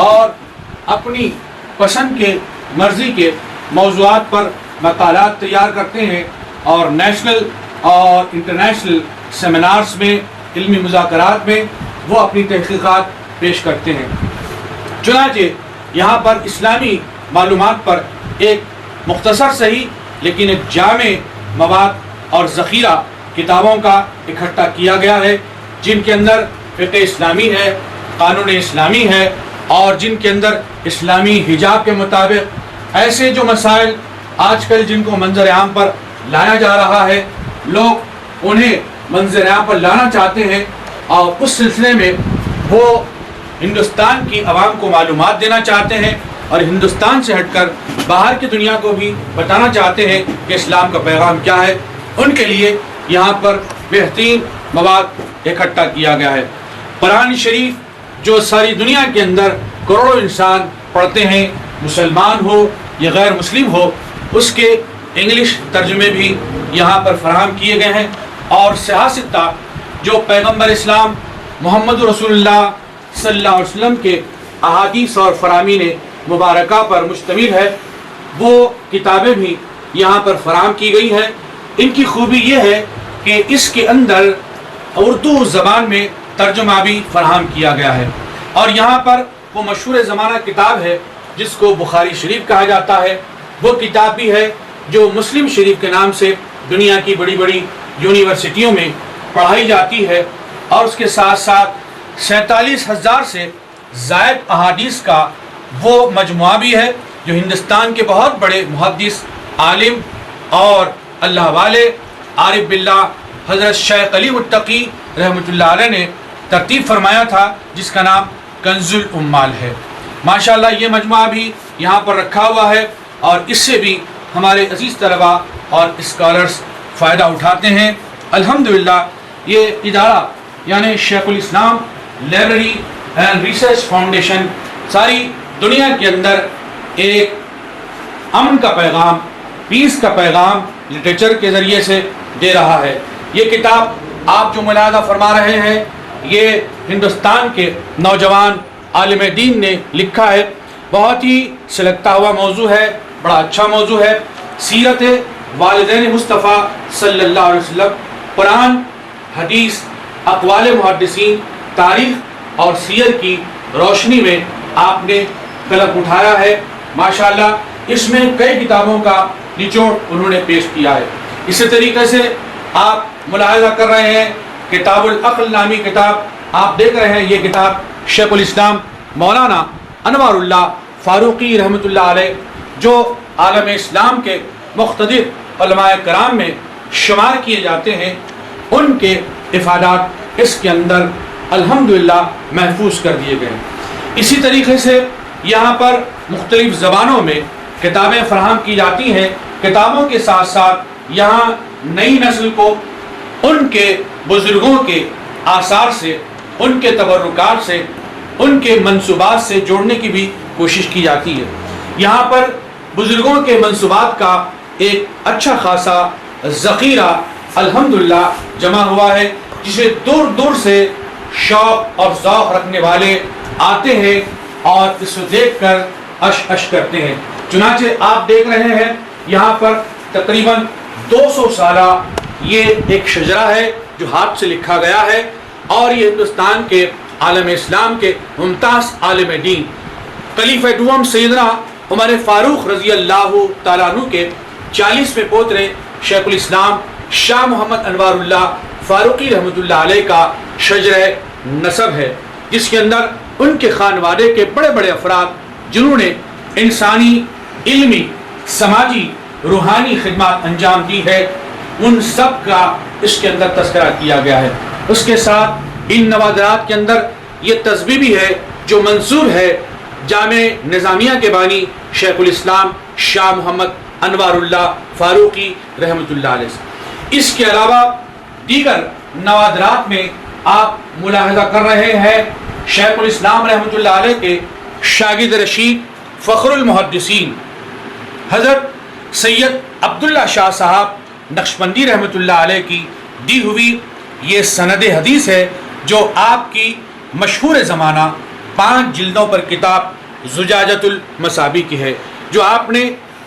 اور اپنی پسند کے مرضی کے موضوعات پر مقالات تیار کرتے ہیں اور نیشنل اور انٹرنیشنل سیمینارز میں، علمی مذاکرات میں وہ اپنی تحقیقات پیش کرتے ہیں۔ چنانچہ یہاں پر اسلامی معلومات پر ایک مختصر صحیح لیکن ایک جامع مواد اور ذخیرہ کتابوں کا اکٹھا کیا گیا ہے، جن کے اندر فقہ اسلامی ہے، قانون اسلامی ہے، اور جن کے اندر اسلامی حجاب کے مطابق ایسے جو مسائل آج کل جن کو منظر عام پر لایا جا رہا ہے، لوگ انہیں منظر عام پر لانا چاہتے ہیں اور اس سلسلے میں وہ ہندوستان کی عوام کو معلومات دینا چاہتے ہیں اور ہندوستان سے ہٹ کر باہر کی دنیا کو بھی بتانا چاہتے ہیں کہ اسلام کا پیغام کیا ہے۔ ان کے لیے یہاں پر بہترین مواد اکٹھا کیا گیا ہے۔ قرآن شریف جو ساری دنیا کے اندر کروڑوں انسان پڑھتے ہیں، مسلمان ہو یا غیر مسلم ہو، اس کے انگلش ترجمے بھی یہاں پر فراہم کیے گئے ہیں، اور سیاستہ جو پیغمبر اسلام محمد رسول اللہ صلی اللہ علیہ وسلم کے احادیث اور فرامین مبارکہ پر مشتمل ہے، وہ کتابیں بھی یہاں پر فراہم کی گئی ہیں۔ ان کی خوبی یہ ہے کہ اس کے اندر اردو زبان میں ترجمہ بھی فراہم کیا گیا ہے، اور یہاں پر وہ مشہور زمانہ کتاب ہے جس کو بخاری شریف کہا جاتا ہے، وہ کتاب بھی ہے جو مسلم شریف کے نام سے دنیا کی بڑی بڑی یونیورسٹیوں میں پڑھائی جاتی ہے، اور اس کے ساتھ ساتھ 47,000 سے زائد احادیث کا وہ مجموعہ بھی ہے جو ہندوستان کے بہت بڑے محدث، عالم اور اللہ والے عارف باللہ حضرت شیخ علی متقی رحمۃ اللہ علیہ نے ترتیب فرمایا تھا، جس کا نام کنز الامال ہے۔ ماشاءاللہ یہ مجموعہ بھی یہاں پر رکھا ہوا ہے، اور اس سے بھی ہمارے عزیز طلباء اور اسکالرز فائدہ اٹھاتے ہیں۔ الحمدللہ یہ ادارہ یعنی شیخ الاسلام لائبریری اینڈ ریسرچ فاؤنڈیشن ساری دنیا کے اندر ایک امن کا پیغام، پیس کا پیغام لٹریچر کے ذریعے سے دے رہا ہے۔ یہ کتاب آپ جو ملاحظہ فرما رہے ہیں، یہ ہندوستان کے نوجوان عالم دین نے لکھا ہے، بہت ہی سلگتا ہوا موضوع ہے، بڑا اچھا موضوع ہے۔ سیرت والدین مصطفیٰ صلی اللہ علیہ وسلم، قرآن، حدیث، اقوال محدثین، تاریخ اور سیر کی روشنی میں آپ نے قلم اٹھایا ہے۔ ماشاءاللہ اس میں کئی کتابوں کا نچوڑ انہوں نے پیش کیا ہے۔ اسی طریقے سے آپ ملاحظہ کر رہے ہیں کتاب العقل نامی کتاب آپ دیکھ رہے ہیں، یہ کتاب شیخ الاسلام مولانا انوار اللہ فاروقی رحمۃ اللہ علیہ جو عالم اسلام کے مختلف علماء کرام میں شمار کیے جاتے ہیں، ان کے افادات اس کے اندر الحمدللہ محفوظ کر دیے گئے ہیں۔ اسی طریقے سے یہاں پر مختلف زبانوں میں کتابیں فراہم کی جاتی ہیں۔ کتابوں کے ساتھ ساتھ یہاں نئی نسل کو ان کے بزرگوں کے آثار سے، ان کے تبرکات سے، ان کے منصوبات سے جوڑنے کی بھی کوشش کی جاتی ہے۔ یہاں پر بزرگوں کے منصوبات کا ایک اچھا خاصا ذخیرہ الحمدللہ جمع ہوا ہے، جسے دور دور سے شوق اور ذوق رکھنے والے آتے ہیں اور اس کو دیکھ کر اش کرتے ہیں۔ چنانچہ آپ دیکھ رہے ہیں یہاں پر تقریباً 200 سالہ یہ ایک شجرہ ہے جو ہاتھ سے لکھا گیا ہے، اور یہ ہندوستان کے عالم اسلام کے ممتاز عالم دین خلیفہ دوم سیدنا عمر فاروق رضی اللہ تعالیٰ عنہ کے 40ویں پوترے شیخ الاسلام شاہ محمد انوار اللہ فاروقی رحمۃ اللہ علیہ کا شجرہ نسب ہے، جس کے اندر ان کے خانوادے کے بڑے بڑے افراد جنہوں نے انسانی، علمی، سماجی، روحانی خدمات انجام دی ہے، ان سب کا اس کے اندر تذکرہ کیا گیا ہے۔ اس کے ساتھ ان نوادرات کے اندر یہ تصویر بھی ہے جو منسوب ہے جامع نظامیہ کے بانی شیخ الاسلام شاہ محمد انوار اللہ فاروقی رحمۃ اللہ علیہ سے۔ اس کے علاوہ دیگر نوادرات میں آپ ملاحظہ کر رہے ہیں شیخ الاسلام رحمۃ اللہ علیہ کے شاگرد رشید فخر المحدثین حضرت سید عبداللہ شاہ صاحب نقشبندی رحمۃ اللہ علیہ کی دی ہوئی یہ سند حدیث ہے، جو آپ کی مشہور زمانہ 5 جلدوں پر کتاب زجاجۃ المصابیح کی ہے، جو آپ نے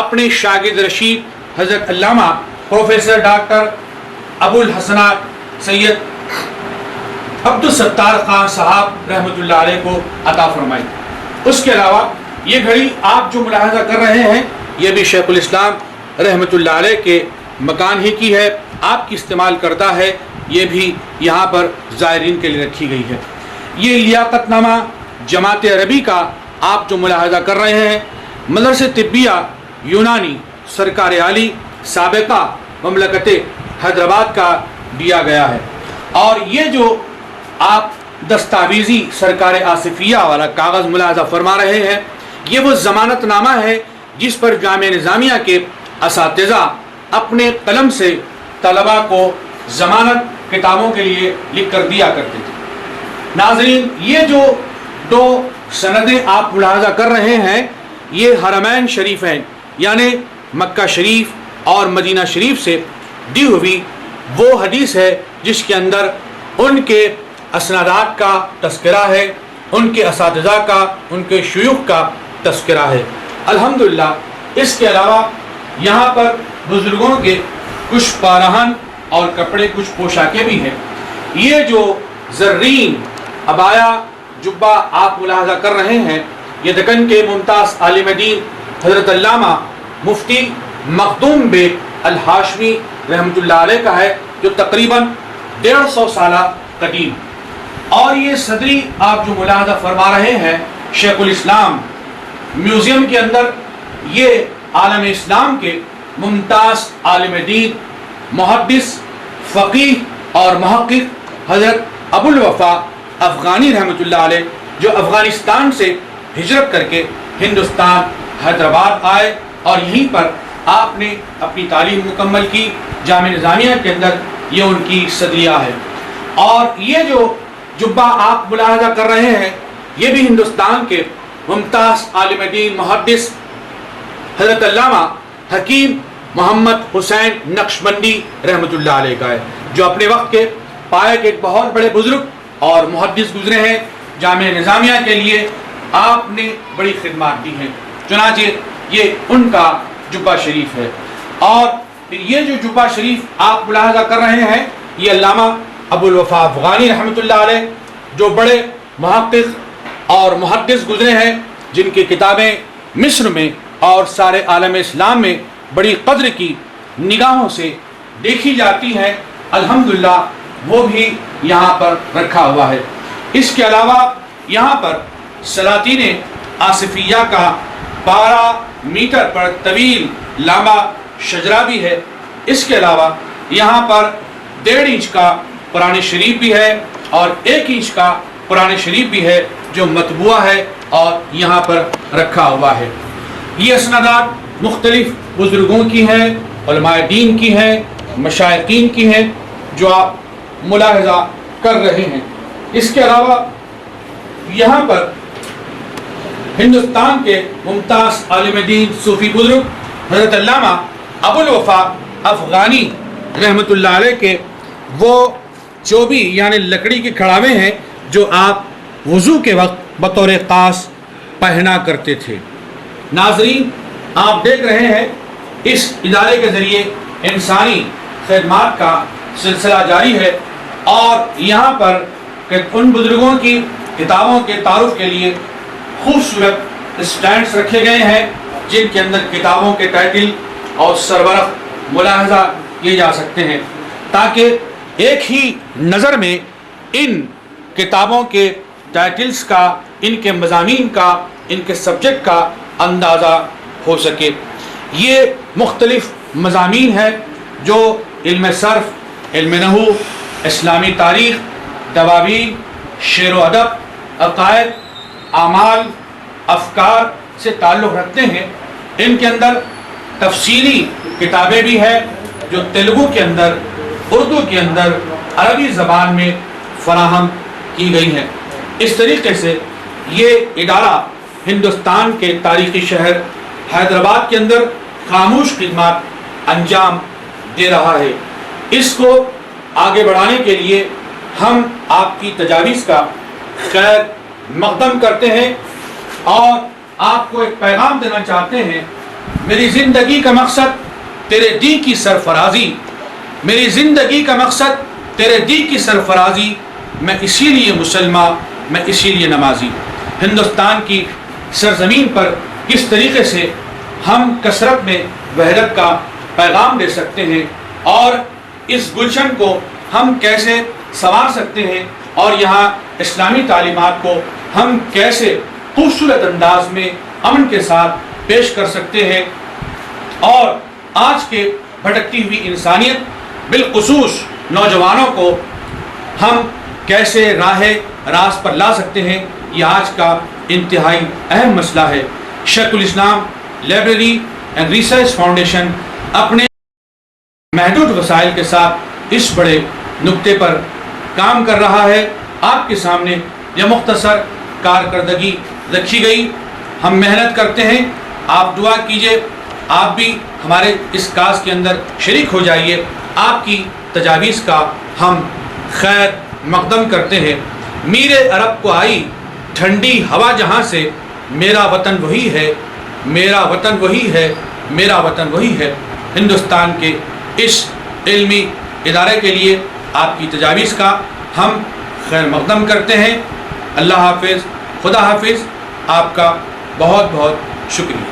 اپنے شاگرد رشید حضرت علامہ پروفیسر ڈاکٹر ابو الحسنات سید عبدالستار خان صاحب رحمۃ اللہ علیہ کو عطا فرمائی۔ اس کے علاوہ یہ گھڑی آپ جو ملاحظہ کر رہے ہیں یہ بھی شیخ الاسلام رحمۃ اللہ علیہ کے مکان ہی کی ہے، آپ کی استعمال کرتا ہے، یہ بھی یہاں پر زائرین کے لیے رکھی گئی ہے۔ یہ لیاقت نامہ جماعت عربی کا آپ جو ملاحظہ کر رہے ہیں مدرسہ طبیہ یونانی سرکار عالی سابقہ مملکت حیدرآباد کا دیا گیا ہے، اور یہ جو آپ دستاویزی سرکار آصفیہ والا کاغذ ملاحظہ فرما رہے ہیں یہ وہ ضمانت نامہ ہے جس پر جامعہ نظامیہ کے اساتذہ اپنے قلم سے طلباء کو ضمانت کتابوں کے لیے لکھ کر دیا کرتے تھے۔ ناظرین، یہ جو 2 سندیں آپ ملاحظہ کر رہے ہیں یہ حرمین شریفین یعنی مکہ شریف اور مدینہ شریف سے دی ہوئی وہ حدیث ہے جس کے اندر ان کے اسنادات کا تذکرہ ہے، ان کے اساتذہ کا، ان کے شیوخ کا تذکرہ ہے۔ الحمدللہ اس کے علاوہ یہاں پر بزرگوں کے کچھ پارہن اور کپڑے، کچھ پوشاکیں بھی ہیں۔ یہ جو زرین عبایا جبہ آپ ملاحظہ کر رہے ہیں یہ دکن کے ممتاز عالم دین حضرت علامہ مفتی مخدوم بیگ الہاشمی رحمۃ اللہ علیہ کا ہے، جو تقریباً 150 سالہ قدیم، اور یہ صدری آپ جو ملاحظہ فرما رہے ہیں شیخ الاسلام میوزیم کے اندر یہ عالم اسلام کے ممتاز عالم دین محدث فقیہ اور محقق حضرت ابو الوفا افغانی رحمۃ اللہ علیہ جو افغانستان سے ہجرت کر کے ہندوستان حیدرآباد آئے اور یہیں پر آپ نے اپنی تعلیم مکمل کی۔ جامعہ نظامیہ کے اندر یہ ان کی صدریہ ہے، اور یہ جو جبہ آپ ملاحظہ کر رہے ہیں یہ بھی ہندوستان کے ممتاز عالم دین محدث حضرت علامہ حکیم محمد حسین نقشبندی رحمۃ اللہ علیہ کا ہے، جو اپنے وقت کے پائے کے ایک بہت بڑے بزرگ اور محدث گزرے ہیں۔ جامعہ نظامیہ کے لیے آپ نے بڑی خدمات دی ہیں، چنانچہ یہ ان کا جبہ شریف ہے۔ اور یہ جو جبہ شریف آپ ملاحظہ کر رہے ہیں یہ علامہ ابو الوفا افغانی رحمۃ اللہ علیہ جو بڑے محقق اور محدث گزرے ہیں، جن کی کتابیں مصر میں اور سارے عالم اسلام میں بڑی قدر کی نگاہوں سے دیکھی جاتی ہیں، الحمدللہ وہ بھی یہاں پر رکھا ہوا ہے۔ اس کے علاوہ یہاں پر سلاطین آصفیہ کا 12 میٹر پر طویل لمبا شجرہ بھی ہے۔ اس کے علاوہ یہاں پر 1.5 انچ کا قرآن شریف بھی ہے اور 1 انچ کا قرآن شریف بھی ہے جو مطبوعہ ہے اور یہاں پر رکھا ہوا ہے۔ یہ اسنادات مختلف بزرگوں کی ہیں، علماء دین کی ہیں، مشائقین کی ہیں، جو آپ ملاحظہ کر رہے ہیں۔ اس کے علاوہ یہاں پر ہندوستان کے ممتاز عالم دین صوفی بزرگ حضرت علامہ ابو الوفا افغانی رحمۃ اللہ علیہ کے وہ چوبی یعنی لکڑی کے کھڑاوے ہیں جو آپ وضو کے وقت بطور خاص پہنا کرتے تھے۔ ناظرین، آپ دیکھ رہے ہیں اس ادارے کے ذریعے انسانی خدمات کا سلسلہ جاری ہے، اور یہاں پر ان بزرگوں کی کتابوں کے تعارف کے لیے خوبصورت اسٹینڈز رکھے گئے ہیں جن کے اندر کتابوں کے ٹائٹل اور سرورق ملاحظہ کیے جا سکتے ہیں، تاکہ ایک ہی نظر میں ان کتابوں کے ٹائٹلز کا، ان کے مضامین کا، ان کے سبجیکٹ کا اندازہ ہو سکے۔ یہ مختلف مضامین ہیں جو علم صرف، علم نحو، اسلامی تاریخ، دواوین، شعر و ادب، عقائد، اعمال، افکار سے تعلق رکھتے ہیں۔ ان کے اندر تفصیلی کتابیں بھی ہیں جو تیلگو کے اندر، اردو کے اندر، عربی زبان میں فراہم کی گئی ہیں۔ اس طریقے سے یہ ادارہ ہندوستان کے تاریخی شہر حیدرآباد کے اندر خاموش خدمات انجام دے رہا ہے۔ اس کو آگے بڑھانے کے لیے ہم آپ کی تجاویز کا خیر مقدم کرتے ہیں اور آپ کو ایک پیغام دینا چاہتے ہیں. میری زندگی کا مقصد تیرے دین کی سرفرازی، میری زندگی کا مقصد تیرے دین کی سرفرازی. میں اسی لیے مسلمان، میں اسی لیے نمازی. ہندوستان کی سرزمین پر کس طریقے سے ہم کثرت میں وحدت کا پیغام دے سکتے ہیں اور اس گلشن کو ہم کیسے سنوار سکتے ہیں اور یہاں اسلامی تعلیمات کو ہم کیسے خوبصورت انداز میں امن کے ساتھ پیش کر سکتے ہیں اور آج کے بھٹکتی ہوئی انسانیت بالخصوص نوجوانوں کو ہم کیسے راہ راست پر لا سکتے ہیں، یہ آج کا انتہائی اہم مسئلہ ہے. شیخ الاسلام لائبریری اینڈ ریسرچ فاؤنڈیشن اپنے محدود وسائل کے ساتھ اس بڑے نقطے پر کام کر رہا ہے. آپ کے سامنے یہ مختصر کارکردگی رکھی گئی. ہم محنت کرتے ہیں، آپ دعا کیجئے، آپ بھی ہمارے اس کاز کے اندر شریک ہو جائیے. آپ کی تجاویز کا ہم خیر مقدم کرتے ہیں. میر عرب کو آئی ٹھنڈی ہوا جہاں سے، میرا وطن وہی ہے، میرا وطن وہی ہے، میرا وطن وہی ہے. ہندوستان کے اس علمی ادارے کے لیے آپ کی تجاویز کا ہم خیر مقدم کرتے ہیں. اللہ حافظ، خدا حافظ. آپ کا بہت بہت شکریہ.